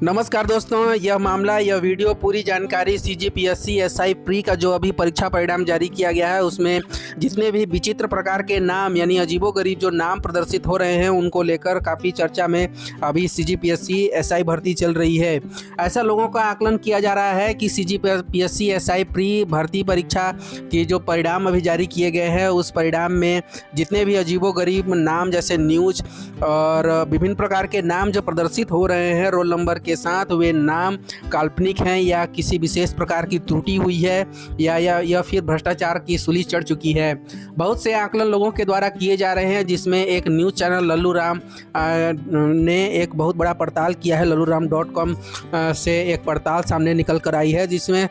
नमस्कार दोस्तों, यह वीडियो पूरी जानकारी सीजीपीएससी एसआई प्री का जो अभी परीक्षा परिणाम जारी किया गया है उसमें जितने भी विचित्र प्रकार के नाम यानी अजीबोगरीब जो नाम प्रदर्शित हो रहे हैं उनको लेकर काफ़ी चर्चा में अभी सीजीपीएससी एसआई भर्ती चल रही है। ऐसा लोगों का आकलन किया जा रहा है कि सीजीपीएससी एसआई प्री भर्ती परीक्षा के जो परिणाम अभी जारी किए गए हैं उस परिणाम में जितने भी अजीबोगरीब नाम जैसे न्यूज और विभिन्न प्रकार के नाम जो प्रदर्शित हो रहे हैं रोल नंबर के साथ, वे नाम काल्पनिक हैं या किसी विशेष प्रकार की त्रुटि हुई है या फिर भ्रष्टाचार की सूली चढ़ चुकी है। बहुत से आकलन लोगों के द्वारा किए जा रहे हैं, जिसमें एक न्यूज़ चैनल लल्लूराम ने एक बहुत बड़ा पड़ताल किया है। लल्लूराम.com से एक पड़ताल सामने निकल कर आई है जिसमें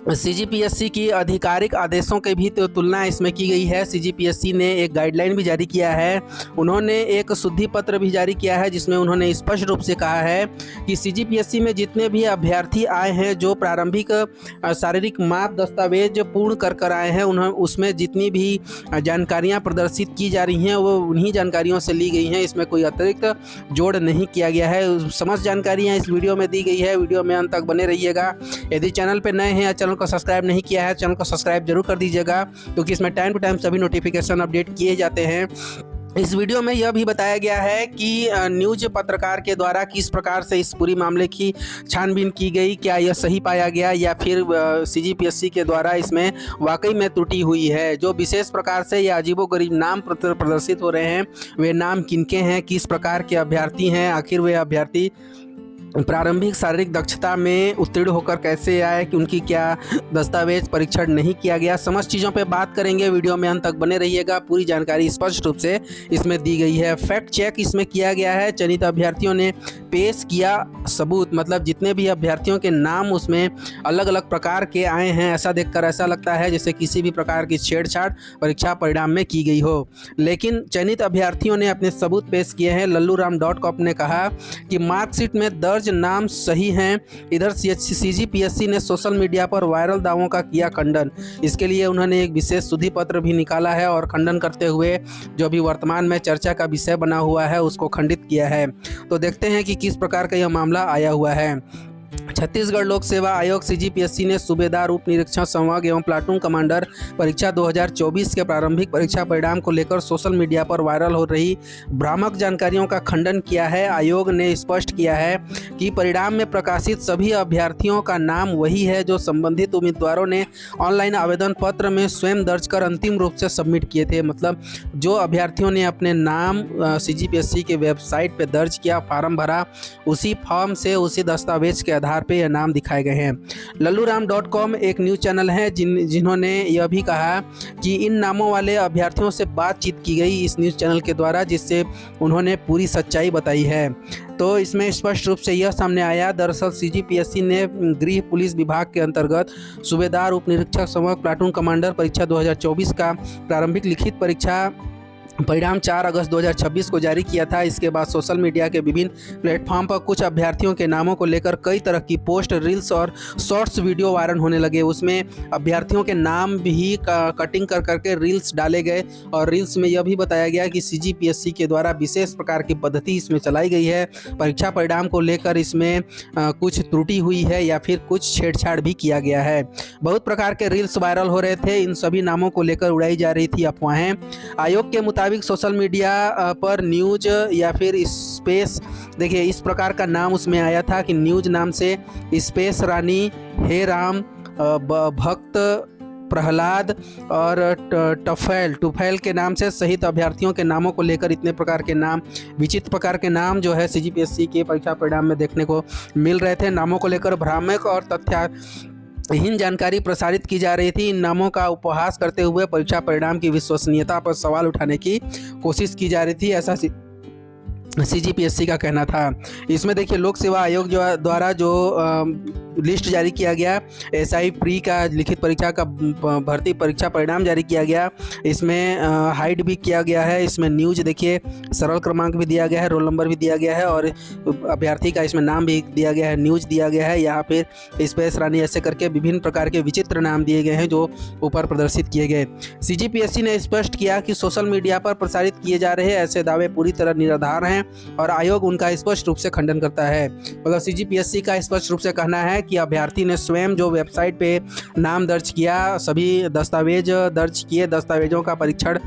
सीजीपीएससी की आधिकारिक आदेशों के भी तुलना इसमें की गई है। सीजीपीएससी ने एक गाइडलाइन भी जारी किया है, उन्होंने एक शुद्धि पत्र भी जारी किया है जिसमें उन्होंने स्पष्ट रूप से कहा है कि सीजीपीएससी में जितने भी अभ्यर्थी आए हैं जो प्रारंभिक शारीरिक माप दस्तावेज पूर्ण कर आए हैं उसमें जितनी भी जानकारियां प्रदर्शित की जा रही हैं वो उन्हीं जानकारियों से ली गई हैं। इसमें कोई अतिरिक्त जोड़ नहीं किया गया है। समस्त जानकारियाँ इस वीडियो में दी गई है। वीडियो में अंत तक बने रहिएगा। यदि चैनल पर नए हैं या चैनल को सब्सक्राइब नहीं किया है, चैनल को सब्सक्राइब जरूर कर दीजिएगा क्योंकि इसमें टाइम टू टाइम सभी नोटिफिकेशन अपडेट किए जाते हैं। इस वीडियो में यह भी बताया गया है कि न्यूज पत्रकार के द्वारा किस प्रकार से इस पूरी मामले की छानबीन की गई, क्या यह सही पाया गया या फिर सीजीपीएससी के द्वारा इसमें वाकई में त्रुटि हुई है। जो विशेष प्रकार से यह अजीबोगरीब नाम प्रदर्शित हो रहे हैं वे नाम किनके हैं, किस प्रकार के अभ्यर्थी हैं, आखिर वे अभ्यर्थी प्रारंभिक शारीरिक दक्षता में उत्तीर्ण होकर कैसे आए, कि उनकी क्या दस्तावेज परीक्षण नहीं किया गया। समस्त चीज़ों पे बात करेंगे। वीडियो में अंत तक बने रहिएगा। पूरी जानकारी स्पष्ट रूप से इसमें दी गई है। फैक्ट चेक इसमें किया गया है। चयनित अभ्यर्थियों ने पेश किया सबूत, मतलब जितने भी अभ्यर्थियों के नाम उसमें अलग अलग प्रकार के आए हैं, ऐसा देखकर ऐसा लगता है जैसे किसी भी प्रकार की छेड़छाड़ परीक्षा परिणाम में की गई हो। लेकिन चयनित अभ्यर्थियों ने अपने सबूत पेश किए हैं। लल्लूराम.com ने कहा कि मार्कशीट में दर्ज नाम सही हैं। इधर सीजीपीएससी ने सोशल मीडिया पर वायरल दावों का किया खंडन। इसके लिए उन्होंने एक विशेष शुद्धि पत्र भी निकाला है और खंडन करते हुए जो अभी वर्तमान में चर्चा का विषय बना हुआ है उसको खंडित किया है। तो देखते हैं कि किस प्रकार का यह मामला आया हुआ है। छत्तीसगढ़ लोक सेवा आयोग सीजीपीएससी ने सूबेदार उप निरीक्षक संभाग एवं प्लाटून कमांडर परीक्षा 2024 के प्रारंभिक परीक्षा परिणाम को लेकर सोशल मीडिया पर वायरल हो रही भ्रामक जानकारियों का खंडन किया है। आयोग ने स्पष्ट किया है कि परिणाम में प्रकाशित सभी अभ्यर्थियों का नाम वही है जो संबंधित उम्मीदवारों ने ऑनलाइन आवेदन पत्र में स्वयं दर्ज कर अंतिम रूप से सबमिट किए थे। मतलब जो अभ्यर्थियों ने अपने नाम सीजीपीएससी के वेबसाइट पर दर्ज किया, फॉर्म भरा, उसी फॉर्म से उसी दस्तावेज के आधार पे यह नाम दिखाए गए हैं। लल्लूराम.com एक न्यूज़ चैनल है जिन्होंने यह भी कहा कि इन नामों वाले अभ्यर्थियों से बातचीत की गई इस न्यूज़ चैनल के द्वारा, जिससे उन्होंने पूरी सच्चाई बताई है। तो इसमें स्पष्ट रूप से यह सामने आया, दरअसल सीजीपीएससी ने गृह पुलिस विभाग के अंतर्गत सूबेदार उप निरीक्षक संभाग प्लाटून कमांडर परीक्षा 2024 का प्रारंभिक लिखित परीक्षा परिणाम 4 अगस्त 2026 को जारी किया था। इसके बाद सोशल मीडिया के विभिन्न प्लेटफॉर्म पर कुछ अभ्यर्थियों के नामों को लेकर कई तरह की पोस्ट, रील्स और शॉर्ट्स वीडियो वायरल होने लगे। उसमें अभ्यर्थियों के नाम भी कटिंग कर करके रील्स डाले गए और रील्स में यह भी बताया गया कि सीजीपीएससी के द्वारा विशेष प्रकार की पद्धति इसमें चलाई गई है। परीक्षा परिणाम को लेकर इसमें कुछ त्रुटि हुई है या फिर कुछ छेड़छाड़ भी किया गया है। बहुत प्रकार के रील्स वायरल हो रहे थे। इन सभी नामों को लेकर उड़ाई जा रही थी अफवाहें। आयोग के मुताबिक सोशल मीडिया पर न्यूज या फिर स्पेस, देखिए इस प्रकार का नाम उसमें आया था कि न्यूज नाम से स्पेस रानी, हे राम, भक्त प्रहलाद और टुफैल के नाम से सहित अभ्यर्थियों के नामों को लेकर इतने प्रकार के नाम, विचित्र प्रकार के नाम जो है सीजीपीएससी के परीक्षा परिणाम में देखने को मिल रहे थे। नामों को लेकर भ्रामक और तथ्यहीन जानकारी प्रसारित की जा रही थी। इन नामों का उपहास करते हुए परीक्षा परिणाम की विश्वसनीयता पर सवाल उठाने की कोशिश की जा रही थी, ऐसा सीजीपीएससी का कहना था। इसमें देखिए लोक सेवा आयोग द्वारा जो लिस्ट जारी किया गया, एसआई प्री का लिखित परीक्षा का भर्ती परीक्षा परिणाम जारी किया गया। इसमें हाइड भी किया गया है। इसमें न्यूज देखिए सरल क्रमांक भी दिया गया है, रोल नंबर भी दिया गया है और अभ्यर्थी का इसमें नाम भी दिया गया है, न्यूज दिया गया है। यहाँ फिर स्पेस रानी ऐसे करके विभिन्न प्रकार के विचित्र नाम दिए गए हैं जो ऊपर प्रदर्शित किए गए। सीजीपीएससी ने स्पष्ट किया कि सोशल मीडिया पर प्रसारित किए जा रहे ऐसे दावे पूरी तरह निराधार हैं हैं और आयोग उनका स्पष्ट रूप से खंडन करता है। मतलब सीजीपीएससी का स्पष्ट रूप से कहना है कि अभ्यर्थी ने स्वयं जो वेबसाइट पे नाम दर्ज किया, सभी दस्तावेज दर्ज किए, दस्तावेजों का परीक्षण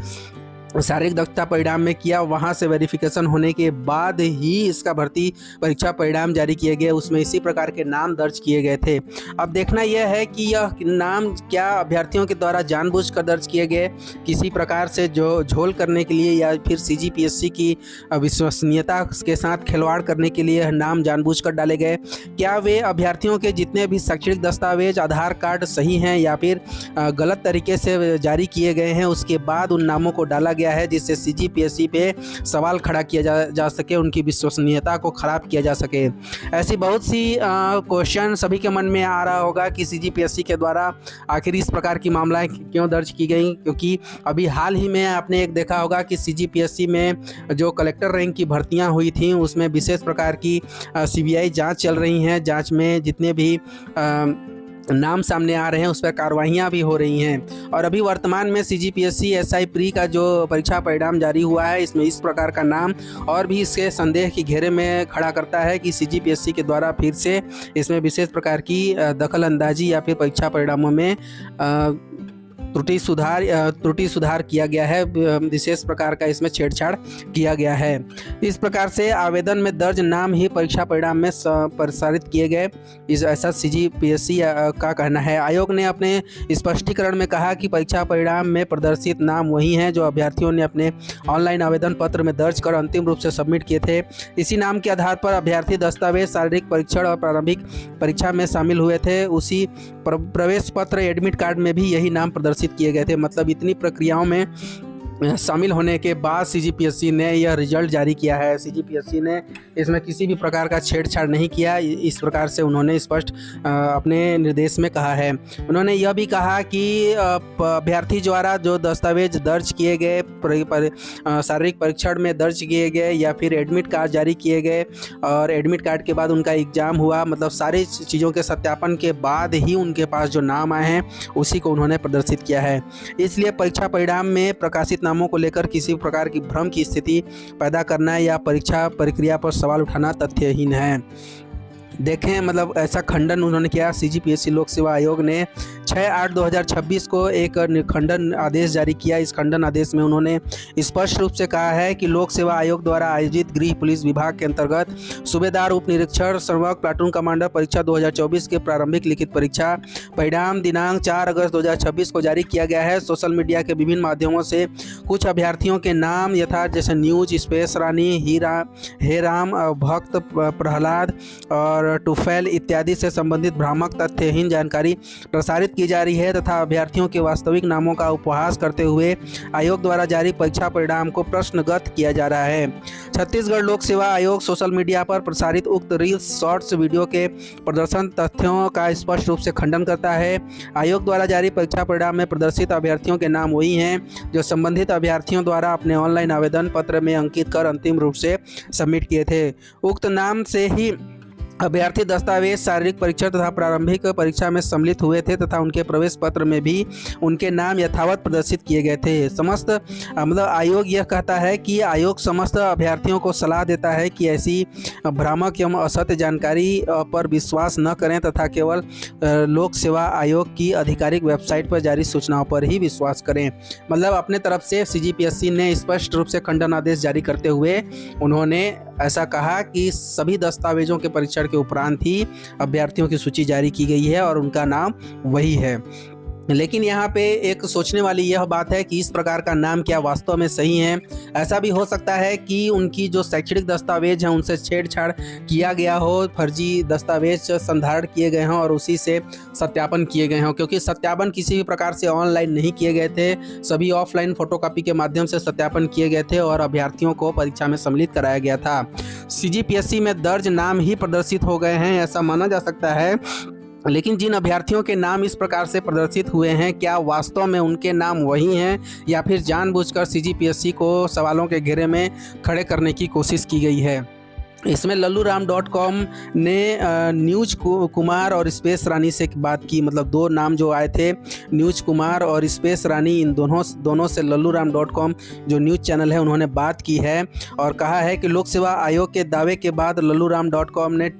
शारीरिक दक्षता परिणाम में किया, वहां से वेरिफिकेशन होने के बाद ही इसका भर्ती परीक्षा परिणाम जारी किए गए, उसमें इसी प्रकार के नाम दर्ज किए गए थे। अब देखना यह है कि यह नाम क्या अभ्यर्थियों के द्वारा जानबूझकर दर्ज किए गए, किसी प्रकार से जो झोल करने के लिए, या फिर सीजीपीएससी की विश्वसनीयता के साथ खिलवाड़ करने के लिए नाम जानबूझकर डाले गए। क्या वे अभ्यर्थियों के जितने भी शैक्षणिक दस्तावेज, आधार कार्ड सही हैं या फिर गलत तरीके से जारी किए गए हैं, उसके बाद उन नामों को डाला गया है, जिससे सीजीपीएससी पे सवाल खड़ा किया जा सके, उनकी विश्वसनीयता को खराब किया जा सके। ऐसी बहुत सी क्वेश्चन सभी के मन में आ रहा होगा कि सीजीपीएससी के द्वारा आखिर इस प्रकार की मामलाएं क्यों दर्ज की गई, क्योंकि अभी हाल ही में आपने एक देखा होगा कि सीजीपीएससी में जो कलेक्टर रैंक की भर्तियां हुई थी, उसमें विशेष प्रकार की सीबीआई जांच चल रही हैं। जांच में जितने भी नाम सामने आ रहे हैं उस पर कार्रवाइयाँ भी हो रही हैं। और अभी वर्तमान में सीजीपीएससी एसआई प्री का जो परीक्षा परिणाम जारी हुआ है, इसमें इस प्रकार का नाम और भी इसके संदेह के घेरे में खड़ा करता है कि सीजीपीएससी के द्वारा फिर से इसमें विशेष प्रकार की दखल अंदाजी या फिर परीक्षा परिणामों में त्रुटि सुधार किया गया है, विशेष प्रकार का इसमें छेड़छाड़ किया गया है। इस प्रकार से आवेदन में दर्ज नाम ही परीक्षा परिणाम में प्रसारित किए गए, ऐसा सीजीपीएससी का कहना है। आयोग ने अपने स्पष्टीकरण में कहा कि परीक्षा परिणाम में प्रदर्शित नाम वही हैं जो अभ्यर्थियों ने अपने ऑनलाइन आवेदन पत्र में दर्ज कर अंतिम रूप से सबमिट किए थे। इसी नाम के आधार पर अभ्यर्थी दस्तावेज, शारीरिक परीक्षण और प्रारंभिक परीक्षा में शामिल हुए थे। उसी प्रवेश पत्र, एडमिट कार्ड में भी यही नाम प्रदर्शित किए गए थे। मतलब इतनी प्रक्रियाओं में शामिल होने के बाद सीजीपीएससी ने यह रिजल्ट जारी किया है। सीजीपीएससी ने इसमें किसी भी प्रकार का छेड़छाड़ नहीं किया, इस प्रकार से उन्होंने स्पष्ट अपने निर्देश में कहा है। उन्होंने यह भी कहा कि अभ्यर्थी द्वारा जो दस्तावेज दर्ज किए गए, शारीरिक परीक्षण में दर्ज किए गए या फिर एडमिट कार्ड जारी किए गए और एडमिट कार्ड के बाद उनका एग्ज़ाम हुआ, मतलब सारी चीज़ों के सत्यापन के बाद ही उनके पास जो नाम आए हैं उसी को उन्होंने प्रदर्शित किया है। इसलिए परीक्षा परिणाम में प्रकाशित नामों को लेकर किसी प्रकार की भ्रम की स्थिति पैदा करना या परीक्षा प्रक्रिया पर सवाल उठाना तथ्यहीन है। देखें, मतलब ऐसा खंडन उन्होंने किया। सीजीपीएससी लोक सेवा आयोग ने 6/8/2026 को एक खंडन आदेश जारी किया। इस खंडन आदेश में उन्होंने स्पष्ट रूप से कहा है कि लोक सेवा आयोग द्वारा आयोजित गृह पुलिस विभाग के अंतर्गत सूबेदार, उप निरीक्षक, संवर्ग, प्लाटून कमांडर परीक्षा 2024 के प्रारंभिक लिखित परीक्षा परिणाम दिनांक 4 अगस्त 2026 को जारी किया गया है। सोशल मीडिया के विभिन्न माध्यमों से कुछ अभ्यर्थियों के नाम यथा जैसे न्यूज, स्पेस रानी, हेराम, भक्त प्रहलाद और टुफैल इत्यादि से संबंधित भ्रामक तथ्यहीन जानकारी प्रसारित की जा रही है तथा अभ्यर्थियों के वास्तविक नामों का उपहास करते हुए आयोग द्वारा जारी परीक्षा परिणाम को प्रश्नगत किया जा रहा है। छत्तीसगढ़ लोक सेवा आयोग सोशल मीडिया पर प्रसारित उक्त रील्स, शॉर्ट्स वीडियो के प्रदर्शन तथ्यों का स्पष्ट रूप से खंडन करता है। आयोग द्वारा जारी परीक्षा परिणाम में प्रदर्शित अभ्यर्थियों के नाम वही हैं जो संबंधित अभ्यर्थियों द्वारा अपने ऑनलाइन आवेदन पत्र में अंकित कर अंतिम रूप से सबमिट किए थे। उक्त नाम से ही अभ्यर्थी दस्तावेज, शारीरिक परीक्षा तथा प्रारंभिक परीक्षा में सम्मिलित हुए थे तथा उनके प्रवेश पत्र में भी उनके नाम यथावत प्रदर्शित किए गए थे। मतलब आयोग यह कहता है कि आयोग समस्त अभ्यर्थियों को सलाह देता है कि ऐसी भ्रामक एवं असत्य जानकारी पर विश्वास न करें तथा केवल लोक सेवा आयोग की आधिकारिक वेबसाइट पर जारी सूचनाओं पर ही विश्वास करें। मतलब अपने तरफ से सीजीपीएससी ने स्पष्ट रूप से खंडन आदेश जारी करते हुए उन्होंने ऐसा कहा कि सभी दस्तावेजों के परीक्षण के उपरांत ही अभ्यर्थियों की सूची जारी की गई है और उनका नाम वही है। लेकिन यहाँ पे एक सोचने वाली यह बात है कि इस प्रकार का नाम क्या वास्तव में सही है। ऐसा भी हो सकता है कि उनकी जो शैक्षणिक दस्तावेज हैं उनसे छेड़छाड़ किया गया हो, फर्जी दस्तावेज संधारण किए गए हों और उसी से सत्यापन किए गए हों, क्योंकि सत्यापन किसी भी प्रकार से ऑनलाइन नहीं किए गए थे, सभी ऑफलाइन फोटोकॉपी के माध्यम से सत्यापन किए गए थे और अभ्यर्थियों को परीक्षा में सम्मिलित कराया गया था। सीजीपीएससी में दर्ज नाम ही प्रदर्शित हो गए हैं ऐसा माना जा सकता है। लेकिन जिन अभ्यर्थियों के नाम इस प्रकार से प्रदर्शित हुए हैं, क्या वास्तव में उनके नाम वही हैं या फिर जानबूझकर सीजीपीएससी को सवालों के घेरे में खड़े करने की कोशिश की गई है? इसमें लल्लूराम.com ने न्यूज कुमार और स्पेस रानी से बात की, मतलब दो नाम जो आए थे, न्यूज कुमार और स्पेस रानी, इन दोनों से लल्लूराम.com जो न्यूज़ चैनल है उन्होंने बात की है और कहा है कि लोक सेवा आयोग के दावे के बाद लल्लूराम.com ने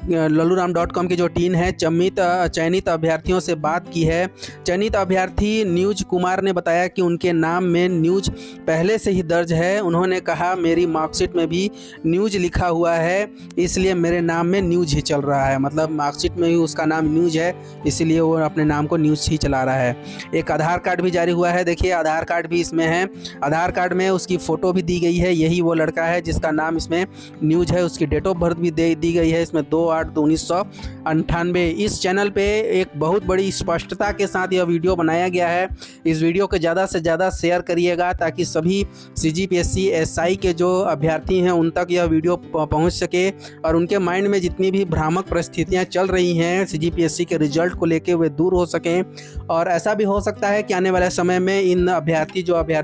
लल्लूराम.com की जो टीम है चयनित अभ्यर्थियों से बात की है। चयनित अभ्यर्थी न्यूज कुमार ने बताया कि उनके नाम में न्यूज पहले से ही दर्ज है। उन्होंने कहा, मेरी मार्कशीट में भी न्यूज लिखा हुआ है, इसलिए मेरे नाम में न्यूज ही चल रहा है। मतलब मार्कशीट में ही उसका नाम न्यूज है, इसलिए वो अपने नाम को न्यूज ही चला रहा है। एक आधार कार्ड भी जारी हुआ है, देखिए आधार कार्ड भी इसमें है। आधार कार्ड में उसकी फ़ोटो भी दी गई है, यही वो लड़का है जिसका नाम इसमें न्यूज है। उसकी डेट ऑफ बर्थ भी दी गई है इसमें 2/8/1998। इस चैनल पे एक बहुत बड़ी स्पष्टता के साथ यह वीडियो बनाया गया है। इस वीडियो को ज़्यादा से ज़्यादा शेयर करिएगा ताकि सभी CGPSC SI के जो अभ्यर्थी हैं उन तक यह वीडियो पहुंच सके और उनके माइंड में जितनी भी भ्रामक परिस्थितियां चल रही हैं CGPSC के रिजल्ट को लेके वे दूर हो सकें। और ऐसा भी हो सकता है कि आने वाले समय में इन अभ्यर्थी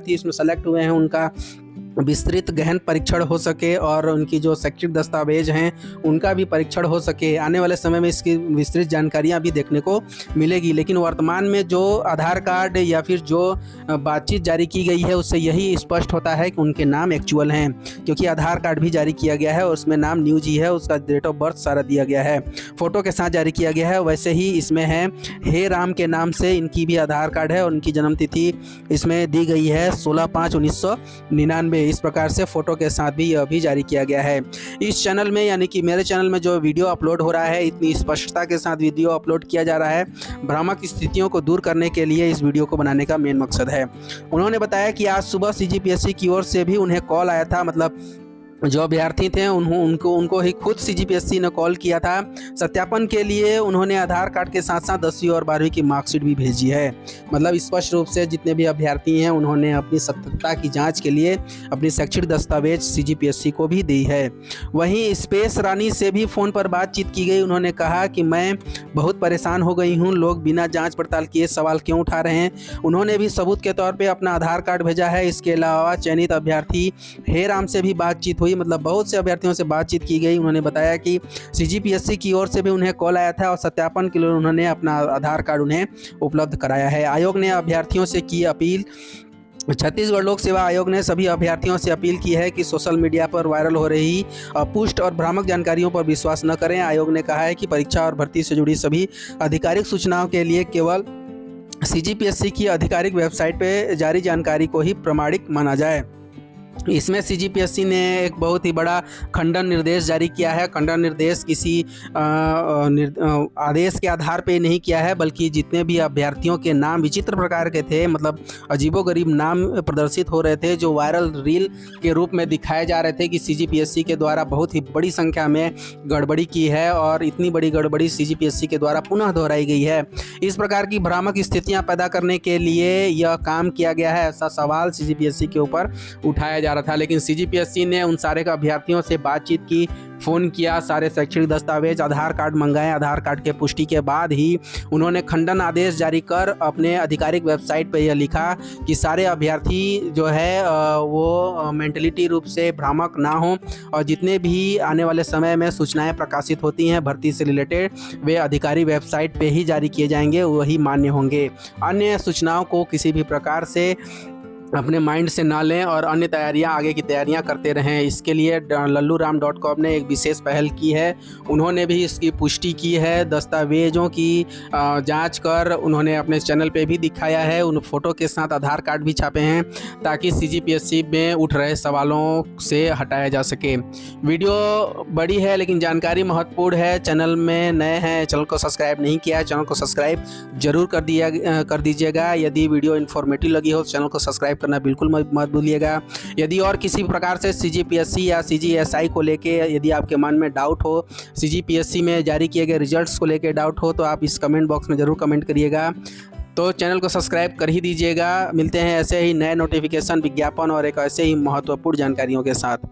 इसमें सेलेक्ट हुए हैं उनका विस्तृत गहन परीक्षण हो सके और उनकी जो शैक्षिक दस्तावेज हैं उनका भी परीक्षण हो सके। आने वाले समय में इसकी विस्तृत जानकारियां भी देखने को मिलेगी। लेकिन वर्तमान में जो आधार कार्ड या फिर जो बातचीत जारी की गई है उससे यही स्पष्ट होता है कि उनके नाम एक्चुअल हैं, क्योंकि आधार कार्ड भी जारी किया गया है और उसमें नाम न्यूज ही है, उसका डेट ऑफ बर्थ सारा दिया गया है, फ़ोटो के साथ जारी किया गया है। वैसे ही इसमें है हे राम के नाम से इनकी भी आधार कार्ड है और उनकी जन्मतिथि इसमें दी गई है 16/5/1999। इस प्रकार से फ़ोटो के साथ भी यह भी जारी किया गया है। इस चैनल में यानी कि मेरे चैनल में जो वीडियो अपलोड हो रहा है, इतनी स्पष्टता के साथ वीडियो अपलोड किया जा रहा है, भ्रामक स्थितियों को दूर करने के लिए इस वीडियो को बनाने का मेन मकसद है। उन्होंने बताया कि आज सुबह CGPSC की ओर से भी उन्हें कॉल आया था, मतलब जो अभ्यर्थी थे उनको ही खुद CGPSC ने कॉल किया था सत्यापन के लिए। उन्होंने आधार कार्ड के साथ साथ 10वीं और 12वीं की मार्कशीट भी भेजी है। मतलब स्पष्ट रूप से जितने भी अभ्यर्थी हैं उन्होंने अपनी सत्यता की जांच के लिए अपनी शैक्षिक दस्तावेज CGPSC को भी दी है। वहीं स्पेस रानी से भी फ़ोन पर बातचीत की गई। उन्होंने कहा कि मैं बहुत परेशान हो गई हूँ, लोग बिना जाँच पड़ताल किए सवाल क्यों उठा रहे हैं। उन्होंने भी सबूत के तौर पर अपना आधार कार्ड भेजा है। इसके अलावा चयनित अभ्यर्थी हे राम से भी बातचीत हुई, मतलब बहुत से अभ्यर्थियों से बातचीत की गई। उन्होंने बताया कि CGPSC की ओर से भी उन्हें कॉल आया था और सत्यापन के लिए उन्होंने अपना आधार कार्ड उन्हें उपलब्ध कराया है। आयोग ने अभ्यर्थियों से की अपील। छत्तीसगढ़ लोक सेवा आयोग ने सभी अभ्यर्थियों से अपील की है कि सोशल मीडिया पर वायरल हो रही पुष्ट और भ्रामक जानकारियों पर विश्वास न करें। आयोग ने कहा है कि परीक्षा और भर्ती से जुड़ी सभी आधिकारिक सूचनाओं के लिए केवल CGPSC की आधिकारिक वेबसाइट पर जारी जानकारी को ही प्रामाणिक माना जाए। इसमें CGPSC ने एक बहुत ही बड़ा खंडन निर्देश जारी किया है। खंडन निर्देश किसी आदेश के आधार पे नहीं किया है, बल्कि जितने भी अभ्यर्थियों के नाम विचित्र प्रकार के थे, मतलब अजीबोगरीब नाम प्रदर्शित हो रहे थे, जो वायरल रील के रूप में दिखाए जा रहे थे कि CGPSC के द्वारा बहुत ही बड़ी संख्या में गड़बड़ी की है और इतनी बड़ी गड़बड़ी CGPSC के द्वारा पुनः दोहराई गई है। इस प्रकार की भ्रामक स्थितियाँ पैदा करने के लिए यह काम किया गया है, ऐसा सवाल CGPSC के ऊपर उठाया जा रहा था। लेकिन CGPSC ने उन सारे अभ्यर्थियों से बातचीत की, फ़ोन किया, सारे शैक्षिक दस्तावेज, आधार कार्ड मंगाए। आधार कार्ड के पुष्टि के बाद ही उन्होंने खंडन आदेश जारी कर अपने आधिकारिक वेबसाइट पर यह लिखा कि सारे अभ्यर्थी जो है वो मेंटलिटी रूप से भ्रामक ना हो और जितने भी आने वाले समय में सूचनाएं प्रकाशित होती हैं भर्ती से रिलेटेड, वे अधिकारी वेबसाइट पे ही जारी किए जाएंगे, वही मान्य होंगे। अन्य सूचनाओं को किसी भी प्रकार से अपने माइंड से ना लें और अन्य तैयारियां, आगे की तैयारियां करते रहें। इसके लिए लल्लूराम.com ने एक विशेष पहल की है। उन्होंने भी इसकी पुष्टि की है, दस्तावेज़ों की जांच कर उन्होंने अपने चैनल पे भी दिखाया है। उन फ़ोटो के साथ आधार कार्ड भी छापे हैं ताकि CGPSC में उठ रहे सवालों से हटाया जा सके। वीडियो बड़ी है लेकिन जानकारी महत्वपूर्ण है। चैनल में नए हैं, चैनल को सब्सक्राइब नहीं किया है, चैनल को सब्सक्राइब जरूर कर दीजिएगा। यदि वीडियो इन्फॉर्मेटिव लगी हो तो चैनल को सब्सक्राइब करना बिल्कुल मत भूलिएगा। यदि और किसी प्रकार से CGPSC या CGSI को लेके यदि आपके मन में डाउट हो, CGPSC में जारी किए गए रिजल्ट्स को लेके डाउट हो, तो आप इस कमेंट बॉक्स में ज़रूर कमेंट करिएगा। तो चैनल को सब्सक्राइब कर ही दीजिएगा। मिलते हैं ऐसे ही नए नोटिफिकेशन, विज्ञापन और एक ऐसे ही महत्वपूर्ण जानकारियों के साथ।